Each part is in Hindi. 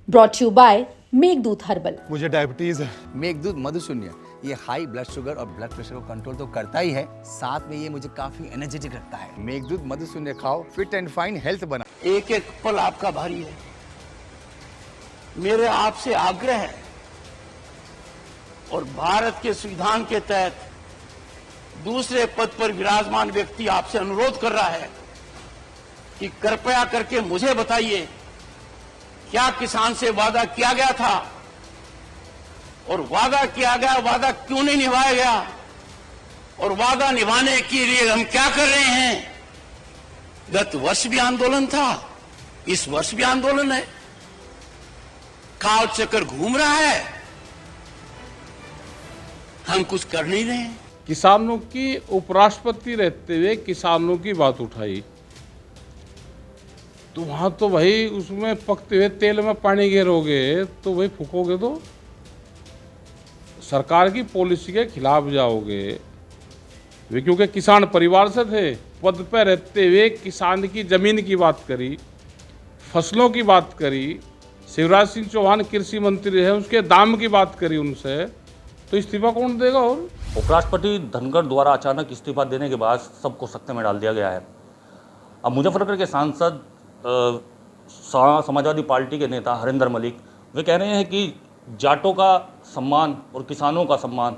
Brought you by Meghdoot herbal. मुझे डायबिटीज है। मेघदूत मधुशून्य ये हाई ब्लड शुगर और ब्लड प्रेशर को कंट्रोल तो करता ही है, साथ में ये मुझे काफी एनर्जेटिक रखता है। मेघदूत मधुशून्य खाओ, फिट एंड फाइन हेल्थ बना। एक एक पल आपका भारी है। मेरे आपसे आग्रह है और भारत के संविधान के तहत दूसरे पद पर विराजमान व्यक्ति आपसे अनुरोध कर रहा है कि कृपया करके मुझे बताइए, क्या किसान से वादा किया गया था और वादा किया गया वादा क्यों नहीं निभाया गया और वादा निभाने के लिए हम क्या कर रहे हैं। गत वर्ष भी आंदोलन था, इस वर्ष भी आंदोलन है, काल चक्कर घूम रहा है, हम कुछ कर नहीं रहे हैं। किसानों की उपराष्ट्रपति रहते हुए किसानों की बात उठाई तो वहाँ तो भाई उसमें पकते हुए तेल में पानी गिरोगे तो भाई फूकोगे तो सरकार की पॉलिसी के खिलाफ जाओगे। वे क्योंकि किसान परिवार से थे, पद पर रहते हुए किसान की ज़मीन की बात करी, फसलों की बात करी, शिवराज सिंह चौहान कृषि मंत्री है उसके दाम की बात करी उनसे, तो इस्तीफा कौन देगा। और उपराष्ट्रपति धनखड़ द्वारा अचानक इस्तीफा देने के बाद सबको सकते में डाल दिया गया है। अब मुजफ्फरनगर के सांसद समाजवादी पार्टी के नेता हरिंदर मलिक वे कह रहे हैं कि जाटों का सम्मान और किसानों का सम्मान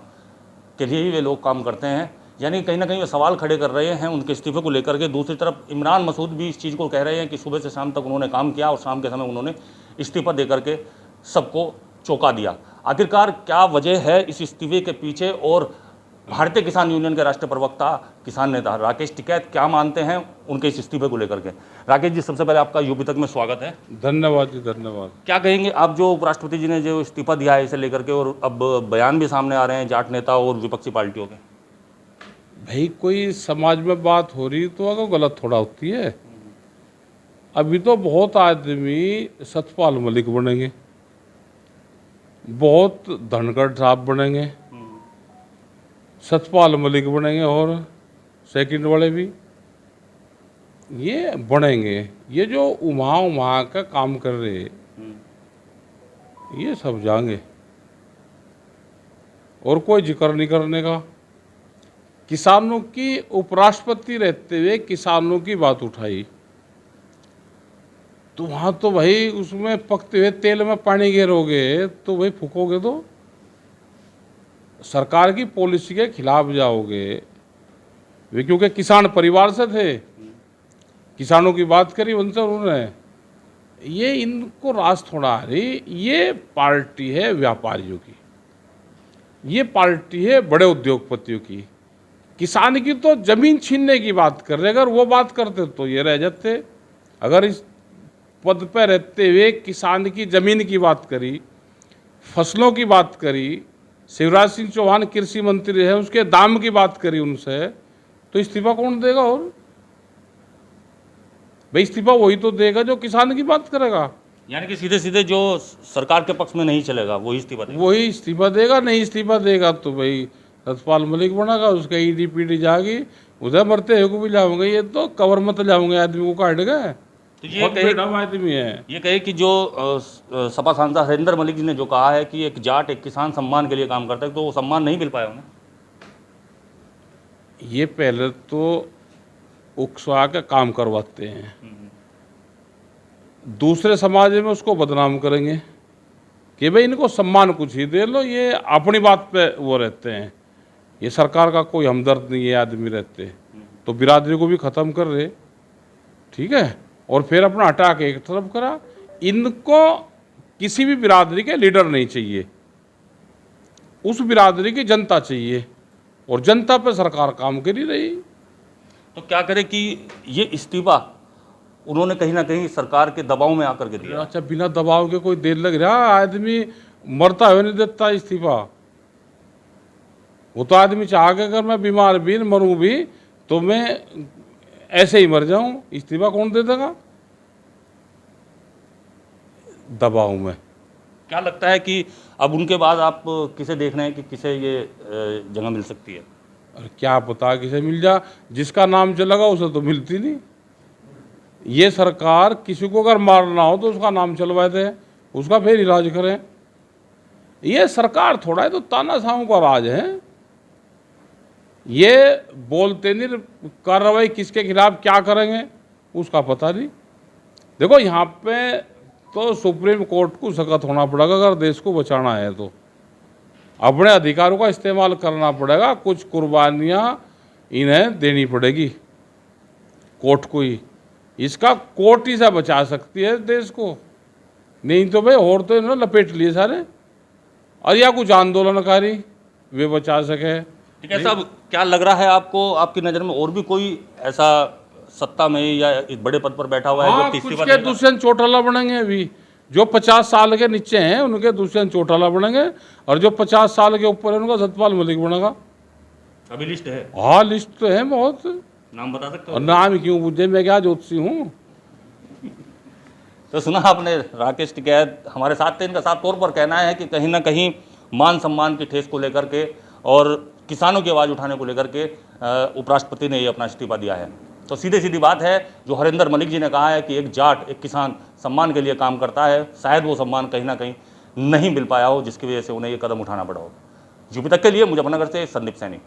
के लिए ही वे लोग काम करते हैं, यानी कहीं ना कहीं वे सवाल खड़े कर रहे हैं उनके इस्तीफे को लेकर के। दूसरी तरफ इमरान मसूद भी इस चीज़ को कह रहे हैं कि सुबह से शाम तक उन्होंने काम किया और शाम के समय उन्होंने इस्तीफा दे करके सबको चौंका दिया। आखिरकार क्या वजह है इस इस्तीफे के पीछे, और भारतीय किसान यूनियन के राष्ट्रीय प्रवक्ता किसान नेता राकेश टिकैत क्या मानते हैं उनके इस इस्तीफे को लेकर के। राकेश जी, सबसे पहले आपका यूपी तक में स्वागत है। धन्यवाद जी, धन्यवाद। क्या कहेंगे आप जो उपराष्ट्रपति जी ने जो इस्तीफा दिया है इसे लेकर के, और अब बयान भी सामने आ रहे हैं जाट नेता और विपक्षी पार्टियों के। भाई कोई समाज में बात हो रही तो अगर गलत थोड़ा होती है। अभी तो बहुत आदमी सतपाल मलिक बनेंगे, बहुत धनखड़ साहब बनेंगे, सतपाल मलिक बनेंगे और सेकंड वाले भी ये बनेंगे। ये जो उमा का काम कर रहे ये सब जाएंगे और कोई जिक्र नहीं करने का। किसानों की उपराष्ट्रपति रहते हुए किसानों की बात उठाई तो वहाँ तो भाई उसमें पकते हुए तेल में पानी गिरोगे तो भाई फूकोगे तो सरकार की पॉलिसी के खिलाफ जाओगे। वे क्योंकि किसान परिवार से थे, किसानों की बात करी उनसे उन्होंने, ये इनको रास थोड़ा आ रही। ये पार्टी है व्यापारियों की, ये पार्टी है बड़े उद्योगपतियों की। किसान की तो जमीन छीनने की बात कर रहे, अगर वो बात करते तो ये रह जाते। अगर इस पद पर रहते हुए किसान की जमीन की बात करी, फसलों की बात करी, शिवराज सिंह चौहान कृषि मंत्री है उसके दाम की बात करी उनसे, तो इस्तीफा कौन देगा। और भाई इस्तीफा वही तो देगा जो किसान की बात करेगा, यानी कि सीधे सीधे जो सरकार के पक्ष में नहीं चलेगा वही इस्तीफा देगा। वही इस्तीफा देगा। नहीं इस्तीफा देगा तो भाई सतपाल मलिक बनेगा, उसका ईडी पीडी जाएगी, उधर मरते हुए को भी लाऊंगे। ये तो कवर मत लाऊंगे आदमी को काट गए। तो ये कहे कि जो सपा सांसद हरिंदर मलिक जी ने जो कहा है कि एक जाट एक किसान सम्मान के लिए काम करता है, तो वो सम्मान नहीं मिल पाया उन्हें। ये पहले तो उकसा के काम करवाते हैं, दूसरे समाज में उसको बदनाम करेंगे कि भाई इनको सम्मान कुछ ही दे लो, ये अपनी बात पे वो रहते हैं। ये सरकार का कोई हमदर्द नहीं है आदमी रहते, तो बिरादरी को भी ख़त्म कर रहे, ठीक है, और फिर अपना हटा के एक तरफ करा। इनको किसी भी बिरादरी के लीडर नहीं चाहिए, उस बिरादरी की जनता चाहिए, और जनता पे सरकार काम कर ही रही। तो क्या करे कि ये इस्तीफा उन्होंने कहीं ना कहीं सरकार के दबाव में आकर के दिया। अच्छा, बिना दबाव के कोई देर लग रहा, आदमी मरता हुआ नहीं देता इस्तीफा। वो तो आदमी चाह के अगर मैं बीमार भी मरूं भी तो मैं ऐसे ही मर जाऊं, इस्तीफा कौन दे देगा दबाव में। क्या लगता है कि अब उनके बाद आप किसे देख रहे हैं कि किसे ये जगह मिल सकती है। और क्या पता किसे मिल जा, जिसका नाम चलेगा उसे तो मिलती नहीं। ये सरकार किसी को अगर मारना हो तो उसका नाम चलवाते हैं, उसका फिर इलाज करें। ये सरकार थोड़ा है तो तानाशाहों का राज है। ये बोलते नहीं, कार्रवाई किसके खिलाफ क्या करेंगे उसका पता नहीं। देखो यहाँ पे तो सुप्रीम कोर्ट को सख्त होना पड़ेगा अगर देश को बचाना है तो। अपने अधिकारों का इस्तेमाल करना पड़ेगा, कुछ कुर्बानियाँ इन्हें देनी पड़ेगी कोर्ट को ही। इसका कोर्ट ही से बचा सकती है देश को, नहीं तो भाई और तो इन्होंने लपेट लिए सारे, और या कुछ आंदोलनकारी वे बचा सके। ठीक है साहब, क्या लग रहा है आपको, आपकी नज़र में और भी कोई ऐसा सत्ता में या एक बड़े पद पर बैठा हुआ है जो कुछ इस्तीफा के देगा? दुष्यंत चौटाला बनेंगे। अभी जो 50 साल के नीचे हैं उनके दुष्यंत चौटाला बनेंगे, और जो 50 साल के ऊपर है उनका सतपाल मलिक बनेगा। अभी लिस्ट है? हाँ लिस्ट तो है बहुत। नाम बता सकते और हो? नाम ही क्यों पूछे, मैं क्या ज्योतिषी हूँ। तो सुना आपने, राकेश टिकैत हमारे साथ थे। इनका साफ तौर पर कहना है कि कहीं ना कहीं मान सम्मान की ठेस को लेकर के और किसानों की आवाज़ उठाने को लेकर के उपराष्ट्रपति ने ये अपना इस्तीफा दिया है। तो सीधे सीधी बात है, जो हरिंदर मलिक जी ने कहा है कि एक जाट, एक किसान सम्मान के लिए काम करता है, शायद वो सम्मान कहीं ना कहीं नहीं मिल पाया हो, जिसकी वजह से उन्हें ये कदम उठाना पड़ा हो। यूपी तक के लिए मुजफ्फरनगर से संदीप सैनी।